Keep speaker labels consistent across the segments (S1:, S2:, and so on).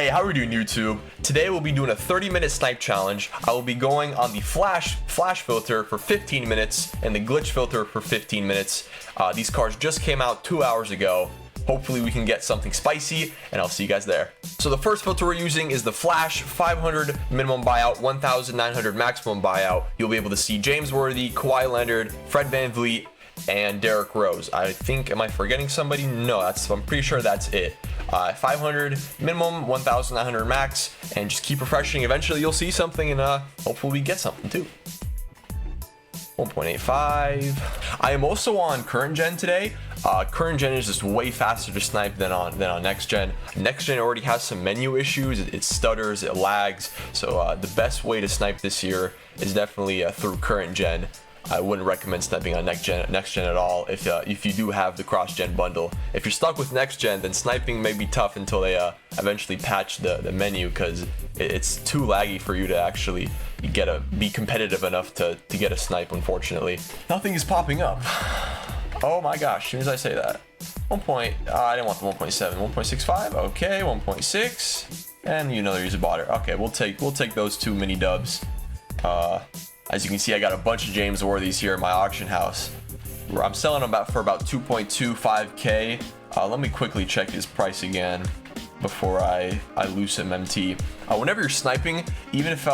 S1: Hey, how are we doing, YouTube? Today we'll be doing a 30-minute snipe challenge. I will be going on the flash filter for 15 minutes and the glitch filter for 15 minutes. These cards just came out 2 hours ago. Hopefully we can get something spicy, and I'll see you guys there. So the first filter we're using is the flash 500 minimum buyout, 1,900 maximum buyout. You'll be able to see James Worthy, Kawhi Leonard, Fred VanVleet, and Derrick Rose. I think, am I forgetting somebody? No, I'm pretty sure that's it. 500 minimum, 1,900 max, and just keep refreshing. Eventually you'll see something, and hopefully we get something too. 1.85. I am also on current gen today. Current gen is just way faster to snipe than on next gen. Next gen already has some menu issues. It stutters, it lags. So the best way to snipe this year is definitely through current gen. I wouldn't recommend sniping on next gen at all if you do have the cross gen bundle. If you're stuck with next gen, then sniping may be tough until they eventually patch the menu, because it's too laggy for you to actually be competitive enough to get a snipe. Unfortunately, nothing is popping up. Oh my gosh! As soon as I say that, I didn't want the 1.7, 1.65. Okay, 1.6, and another user bought it. Okay, we'll take those two mini dubs. As you can see, I got a bunch of James Worthys here in my auction house. I'm selling them for about 2.25k. Let me quickly check his price again before I lose him MT. Whenever you're sniping, even if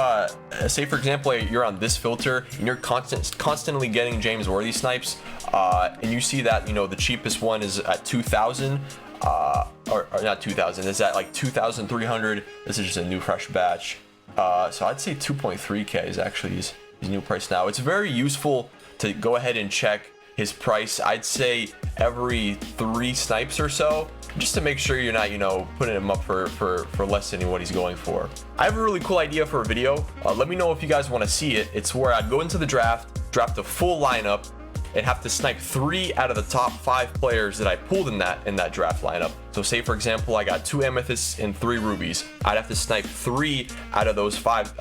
S1: say for example you're on this filter and you're constantly getting James Worthy snipes, and you see that the cheapest one is at 2,000, or not 2,000, is at like 2,300. This is just a new fresh batch. So I'd say 2.3k is actually his new price now. It's very useful to go ahead and check his price. I'd say every 3 snipes or so, just to make sure you're not putting him up for less than what he's going for. I have a really cool idea for a video. Let me know if you guys want to see it. It's where I'd go into the draft a full lineup, and have to snipe 3 out of the top 5 players that I pulled in that draft lineup. So say for example I got 2 amethysts and 3 rubies. I'd have to snipe 3 out of those 5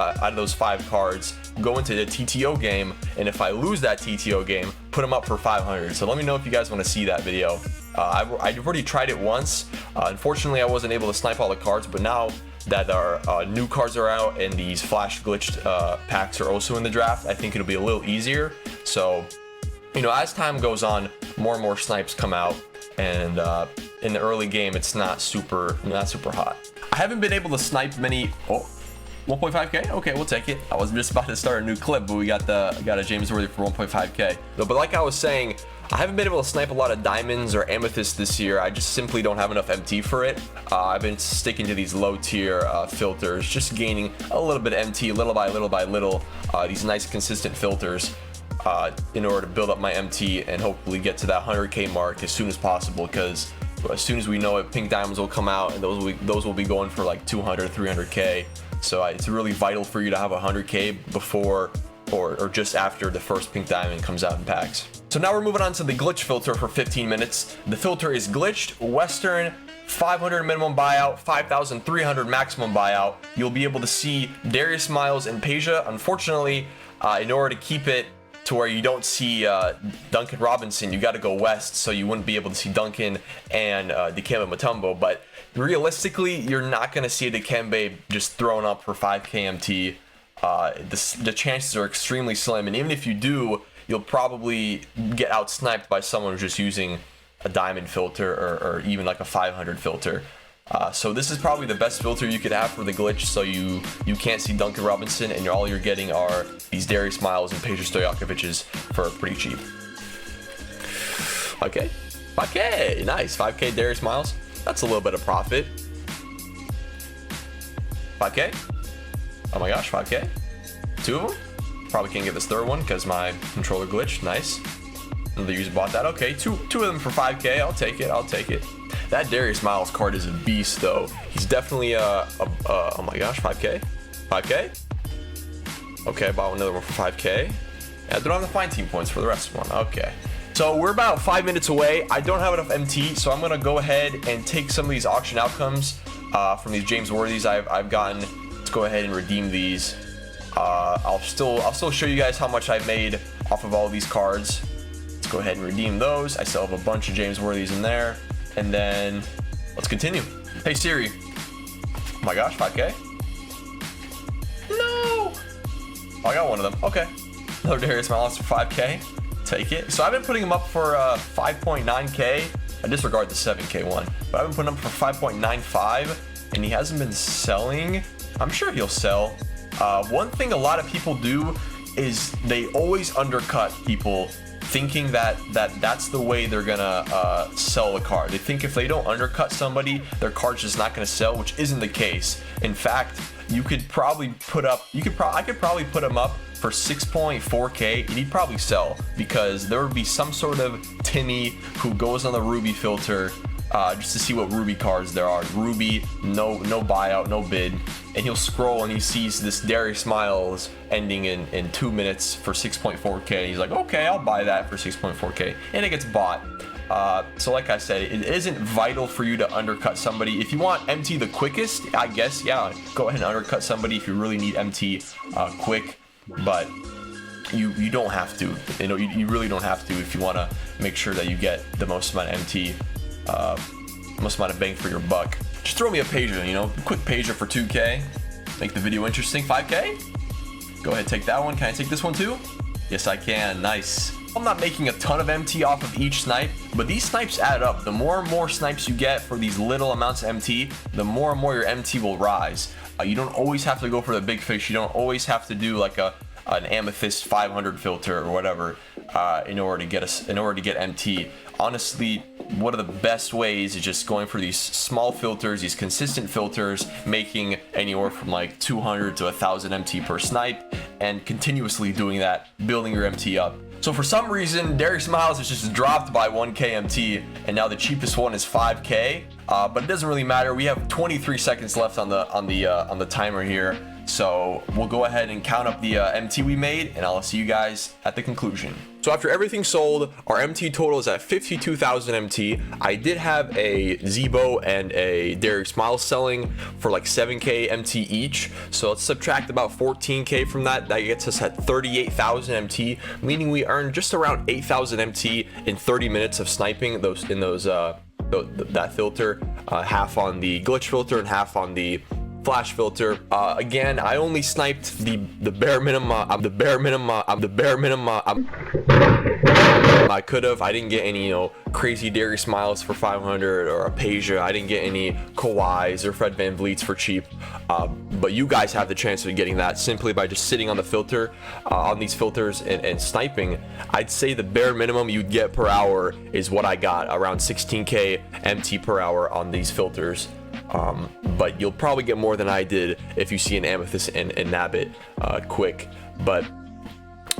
S1: cards, go into the TTO game, and if I lose that TTO game, put them up for 500. So let me know if you guys want to see that video. I've already tried it once. Unfortunately I wasn't able to snipe all the cards, but now that our new cards are out and these flash glitched packs are also in the draft, I think it'll be a little easier. So as time goes on, more and more snipes come out, and in the early game, it's not super hot. I haven't been able to snipe many. 1.5k. Okay, we'll take it. I was just about to start a new clip, but we got a James Worthy for 1.5k. But like I was saying, I haven't been able to snipe a lot of diamonds or amethysts this year. I just simply don't have enough MT for it. I've been sticking to these low tier filters, just gaining a little bit of MT, little by little. These nice consistent filters. In order to build up my MT and hopefully get to that 100k mark as soon as possible, because as soon as we know it, pink diamonds will come out, and those will be going for like 200, 300k. So it's really vital for you to have 100k before or just after the first pink diamond comes out in packs. So now we're moving on to the glitch filter for 15 minutes. The filter is glitched, Western, 500 minimum buyout, 5,300 maximum buyout. You'll be able to see Darius Miles and Peja. Unfortunately, in order to keep it to where you don't see Duncan Robinson, you got to go west, so you wouldn't be able to see Duncan and Dikembe Mutombo. But realistically, you're not going to see Dikembe just thrown up for 5k MT. The chances are extremely slim, and even if you do, you'll probably get out sniped by someone who's just using a diamond filter or even like a 500 filter. So this is probably the best filter you could have for the glitch, so you can't see Duncan Robinson, and all you're getting are these Darius Miles and Peja Stojakovic's for pretty cheap. Okay, 5k, nice, 5k Darius Miles. That's a little bit of profit. 5k. Oh my gosh, 5k. 2 of them. Probably can't get this third one because my controller glitched. Nice. Another user bought that. Okay, two of them for 5k. I'll take it. That Darius Miles card is a beast, though. He's definitely oh my gosh, 5k. Okay, I bought another one for 5k. I don't have the fine team points for the rest of one. Okay. So we're about 5 minutes away. I don't have enough MT, so I'm gonna go ahead and take some of these auction outcomes from these James Worthys I've gotten. Let's go ahead and redeem these. I'll still show you guys how much I made off of all these cards. Let's go ahead and redeem those. I still have a bunch of James Worthys in there. And then let's continue. Hey Siri, Oh my gosh, 5K. No. Oh, I got one of them. Okay. Another Darius Miles for 5K. Take it. So I've been putting him up for 5.9K. I disregard the 7K one, but I've been putting him for 5.95, and he hasn't been selling. I'm sure he'll sell. One thing a lot of people do is they always undercut people, thinking that that's the way they're gonna sell a card. They think if they don't undercut somebody, their card's just not gonna sell, which isn't the case. In fact, you could probably put up, I could probably put him up for 6.4K, and he'd probably sell, because there would be some sort of Timmy who goes on the Ruby filter just to see what Ruby cards there are. Ruby, no buyout, no bid, and he'll scroll and he sees this Darius Miles ending in 2 minutes for 6.4K. He's like, okay, I'll buy that for 6.4K, and it gets bought. So like I said, it isn't vital for you to undercut somebody. If you want MT the quickest, I guess, yeah, go ahead and undercut somebody if you really need MT quick, but you don't have to. You know, you really don't have to if you want to make sure that you get the most amount of MT, most amount of bang for your buck. Just throw me a pager, you know, quick pager for 2K, make the video interesting. 5K, go ahead, take that one. Can I take this one too? Yes, I can. Nice. I'm not making a ton of MT off of each snipe, but these snipes add up. The more and more snipes you get for these little amounts of MT, the more and more your MT will rise. You don't always have to go for the big fish. You don't always have to do like an amethyst 500 filter or whatever in order to get MT. Honestly, one of the best ways is just going for these small filters, these consistent filters, making anywhere from like 200 to 1,000 MT per snipe, and continuously doing that, building your MT up. So for some reason, Darius Miles has just dropped by 1K MT, and now the cheapest one is 5K. But it doesn't really matter. We have 23 seconds left on the timer here, so we'll go ahead and count up the MT we made, and I'll see you guys at the conclusion. So after everything sold, our MT total is at 52,000 MT. I did have a Zebo and a Darius Miles selling for like 7K MT each. So let's subtract about 14K from that. That gets us at 38,000 MT, meaning we earned just around 8,000 MT in 30 minutes of sniping that filter, half on the glitch filter and half on the flash filter. Again, I only sniped the bare minimum I could have. I didn't get any, you know, crazy Darius Miles for 500 or a Peja. I didn't get any Kawhis or Fred VanVleets for cheap. But you guys have the chance of getting that simply by just sitting on the filter, on these filters and sniping. I'd say the bare minimum you'd get per hour is what I got, around 16K MT per hour on these filters. But you'll probably get more than I did if you see an amethyst and nab it quick. But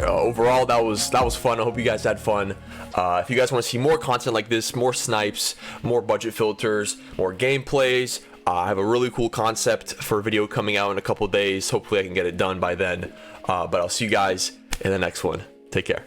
S1: overall, that was fun. I hope you guys had fun. If you guys want to see more content like this, more snipes, more budget filters, more gameplays, I have a really cool concept for a video coming out in a couple days. Hopefully I can get it done by then. But I'll see you guys in the next one. Take care.